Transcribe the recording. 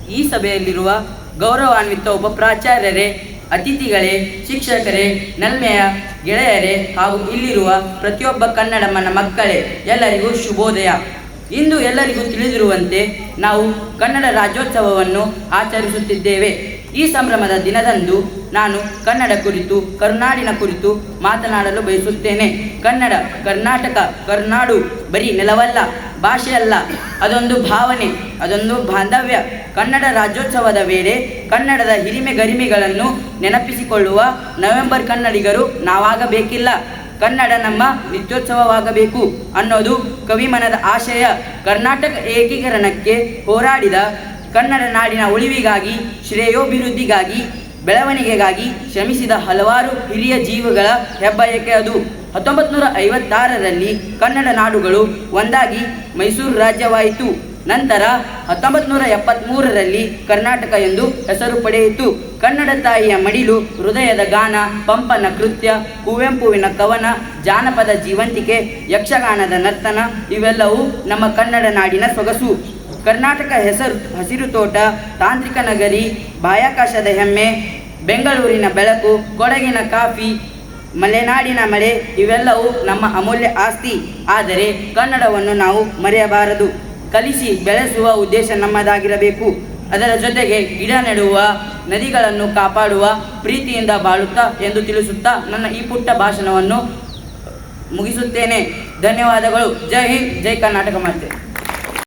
ಈ ಸಭೆಯಲ್ಲಿರುವ ಗೌರವಾನ್ವಿತ ಉಪಪ್ರಾಚಾರ್ಯರೇ, ಅತಿಥಿಗಳೇ, ಶಿಕ್ಷಕರೇ, ನಲ್ಮೆಯ ಗೆಳೆಯರೇ ಹಾಗೂ ಇಲ್ಲಿರುವ ಪ್ರತಿಯೊಬ್ಬ ಕನ್ನಡಮ್ಮನ ಮಕ್ಕಳೇ, ಎಲ್ಲರಿಗೂ ಶುಭೋದಯ. ಇಂದು ಎಲ್ಲರಿಗೂ ತಿಳಿದಿರುವಂತೆ ನಾವು ಕನ್ನಡ ರಾಜ್ಯೋತ್ಸವವನ್ನು ಆಚರಿಸುತ್ತಿದ್ದೇವೆ. ಈ ಸಂಭ್ರಮದ ದಿನದಂದು ನಾನು ಕನ್ನಡ ಕುರಿತು, ಕರುನಾಡಿನ ಕುರಿತು ಮಾತನಾಡಲು ಬಯಸುತ್ತೇನೆ. ಕನ್ನಡ, ಕರ್ನಾಟಕ, ಕರುನಾಡು ಬರೀ ನೆಲವಲ್ಲ, ಭಾಷೆಯಲ್ಲ, ಅದೊಂದು ಭಾವನೆ, ಅದೊಂದು ಬಾಂಧವ್ಯ. ಕನ್ನಡ ರಾಜ್ಯೋತ್ಸವದ ವೇಳೆ ಕನ್ನಡದ ಹಿರಿಮೆ ಗರಿಮೆಗಳನ್ನು ನೆನಪಿಸಿಕೊಳ್ಳುವ ನವೆಂಬರ್ ಕನ್ನಡಿಗರು ನಾವಾಗಬೇಕಿಲ್ಲ. ಕನ್ನಡ ನಮ್ಮ ನಿತ್ಯೋತ್ಸವವಾಗಬೇಕು ಅನ್ನೋದು ಕವಿಮನದ ಆಶಯ. ಕರ್ನಾಟಕ ಏಕೀಕರಣಕ್ಕೆ ಹೋರಾಡಿದ, ಕನ್ನಡ ನಾಡಿನ ಉಳಿವಿಗಾಗಿ, ಶ್ರೇಯೋಭಿವೃದ್ಧಿಗಾಗಿ, ಬೆಳವಣಿಗೆಗಾಗಿ ಶ್ರಮಿಸಿದ ಹಲವಾರು ಹಿರಿಯ ಜೀವಗಳ ಹೆಬ್ಬಯಕೆ ಅದು. 1956ರಲ್ಲಿ ಕನ್ನಡ ನಾಡುಗಳು ಒಂದಾಗಿ ಮೈಸೂರು ರಾಜ್ಯವಾಯಿತು. ನಂತರ 1973ರಲ್ಲಿ ಕರ್ನಾಟಕ ಎಂದು ಹೆಸರು ಪಡೆಯಿತು. ಕನ್ನಡ ತಾಯಿಯ ಮಡಿಲು, ಹೃದಯದ ಗಾನ, ಪಂಪನ ಕೃತ್ಯ, ಕುವೆಂಪುವಿನ ಕವನ, ಜಾನಪದ ಜೀವಂತಿಕೆ, ಯಕ್ಷಗಾನದ ನರ್ತನ ಇವೆಲ್ಲವೂ ನಮ್ಮ ಕನ್ನಡ ನಾಡಿನ ಸೊಗಸು. ಕರ್ನಾಟಕ ಹಸಿರು ತೋಟ, ತಾಂತ್ರಿಕ ನಗರಿ, ಬಾಹ್ಯಾಕಾಶದ ಹೆಮ್ಮೆ, ಬೆಂಗಳೂರಿನ ಬೆಳಕು, ಕೊಡಗಿನ ಕಾಫಿ, ಮಲೆನಾಡಿನ ಮಳೆ ಇವೆಲ್ಲವೂ ನಮ್ಮ ಅಮೂಲ್ಯ ಆಸ್ತಿ. ಆದರೆ ಕನ್ನಡವನ್ನು ನಾವು ಮರೆಯಬಾರದು. ಕಲಿಸಿ ಬೆಳೆಸುವ ಉದ್ದೇಶ ನಮ್ಮದಾಗಿರಬೇಕು. ಅದರ ಜೊತೆಗೆ ಗಿಡ ನೆಡುವ, ನದಿಗಳನ್ನು ಕಾಪಾಡುವ, ಪ್ರೀತಿಯಿಂದ ಬಾಳುತ್ತಾ ಎಂದು ತಿಳಿಸುತ್ತಾ ನನ್ನ ಈ ಪುಟ್ಟ ಭಾಷಣವನ್ನು ಮುಗಿಸುತ್ತೇನೆ. ಧನ್ಯವಾದಗಳು. ಜೈ ಹಿಂದ್, ಜೈ ಕರ್ನಾಟಕ ಮಾತೆ.